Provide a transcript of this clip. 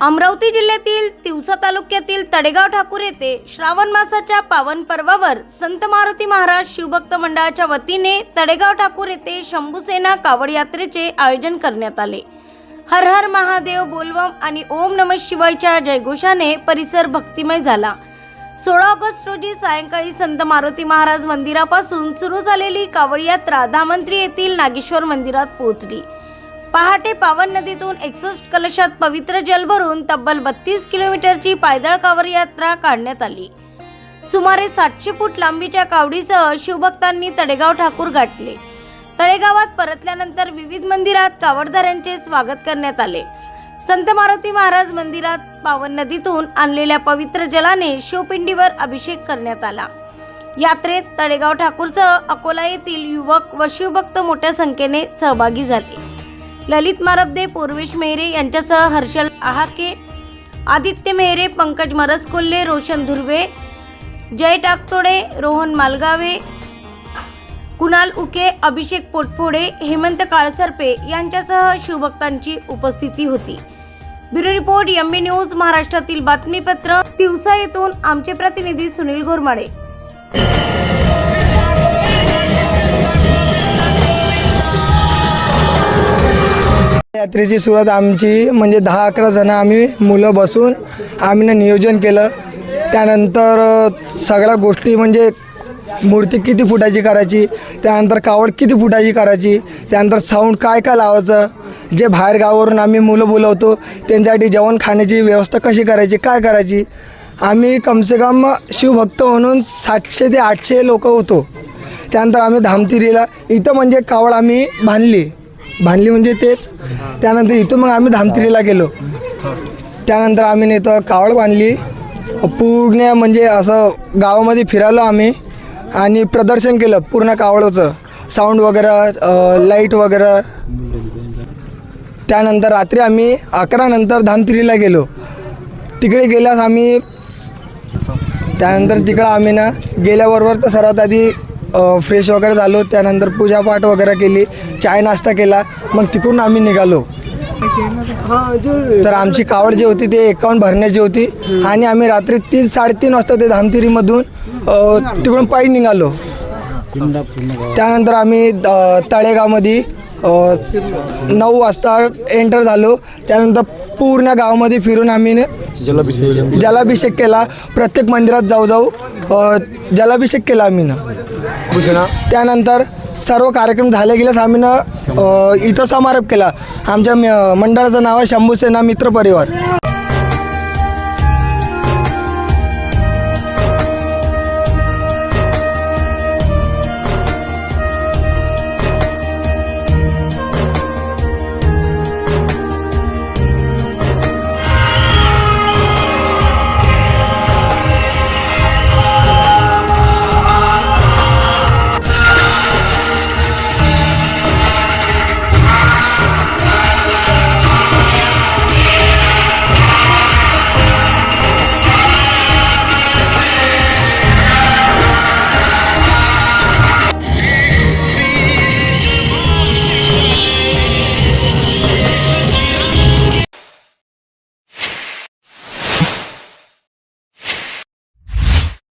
अमरावती जिल्ह्यातील तिवसा तालुक्यातील तडेगाव ठाकूर येथे श्रावण मासाच्या पावन पर्वावर संत मारुती महाराज शिवभक्त मंडळाच्या वतीने तडेगाव ठाकूर येथे शंभूसेना कावड यात्रेचे आयोजन करण्यात आले। हर हर महादेव बोलबम आणि ओम नमः शिवायच्या जयघोषाने परिसर भक्तिमय झाला। 16 ऑगस्ट रोजी सायंकाळी संत मारुती महाराज मंदिरापासून सुरू झालेली कावड यात्रा धामंत्री येथील नागेश्वर मंदिरात पोहोचली। पहाटे पावन नदीतून 61 कलशात पवित्र जल भरून तब्बल 32 किलोमीटरची पायदळ कावड यात्रा काढण्यात आली। सुमारे 700 फूट लांबीच्या कावडीसह शिवभक्तांनी तडेगाव ठाकूर गाठले। तळेगावात परतल्यानंतर विविध मंदिरात कावडधाऱ्यांचे स्वागत करण्यात आले। संत मारुती महाराज मंदिरात पावन नदीतून आणलेल्या पवित्र जलाने शिवपिंडीवर अभिषेक करण्यात आला। यात्रेत तडेगाव ठाकूरसह अकोला येथील युवक व शिवभक्त मोठ्या संख्येने सहभागी झाले। ललित मारबदे, पूर्वेश मेहरे यांच्यासह हर्षल आहाके, आदित्य मेहरे, पंकज मरसकोल्हे, रोशन धुर्वे, जय टाकतोडे, रोहन मालगावे, कुणाल उके, अभिषेक पोटफोडे, हेमंत काळसरपे यांच्यासह शिवभक्तांची उपस्थिती होती। ब्युरो रिपोर्ट एमबी न्यूज महाराष्ट्रातील बातमीपत्र तिवसा येथून आमचे प्रतिनिधी सुनील घोरमाडे। यात्रेची सुरुवात आमची म्हणजे 10-11 जण आम्ही मुलं बसून आम्ही नियोजन केलं। त्यानंतर सगळ्या गोष्टी म्हणजे मूर्ती किती फुटाची करायची, त्यानंतर कावड किती फुटाची करायची, त्यानंतर साऊंड काय काय लावायचं, जे बाहेर गावावरून आम्ही मुलं बोलवतो त्यांच्यासाठी जेवण खाण्याची व्यवस्था कशी करायची, काय करायची। आम्ही कमसे कम शिवभक्त म्हणून 700 ते 800 लोक होतो। त्यानंतर आम्ही धामतिरीला इथं म्हणजे कावड आम्ही बांधली म्हणजे तेच। त्यानंतर इथून मग आम्ही धामतिरीला गेलो। त्यानंतर आम्ही इथं कावड बांधली, पूर्ण म्हणजे असं गावामध्ये फिरालो आम्ही आणि प्रदर्शन केलं पूर्ण कावडचं, साऊंड वगैरे, लाईट वगैरे। त्यानंतर रात्री आम्ही 11 नंतर धामतिरीला गेलो। तिकडे गेल्यास आम्ही त्यानंतर तिकडं आम्ही ना गेल्याबरोबर तर सर्वात आधी फ्रेश वगैरे झालो। त्यानंतर पूजापाठ वगैरे केली, चाय नाश्ता केला, मग तिकडून आम्ही निघालो। तर आमची कावड जी होती ते 51 भरण्याची होती आणि आम्ही रात्री 3-3:30 वाजता ते धामतिरीमधून तिकडून पायी निघालो। त्यानंतर आम्ही तळेगावमध्ये 9 वाजता एंटर झालो। त्यानंतर पूर्ण गावामध्ये फिरून आम्ही जलाभिषेक केला। प्रत्येक मंदिरात जाऊ जलाभिषेक केला आम्ही ना। त्यानंतर सर्व कार्यक्रम झाले गेल्यास आम्ही ना इथं समारोप केला। आमच्या मंडळाचं नाव आहे शंभूसेना मित्र परिवार।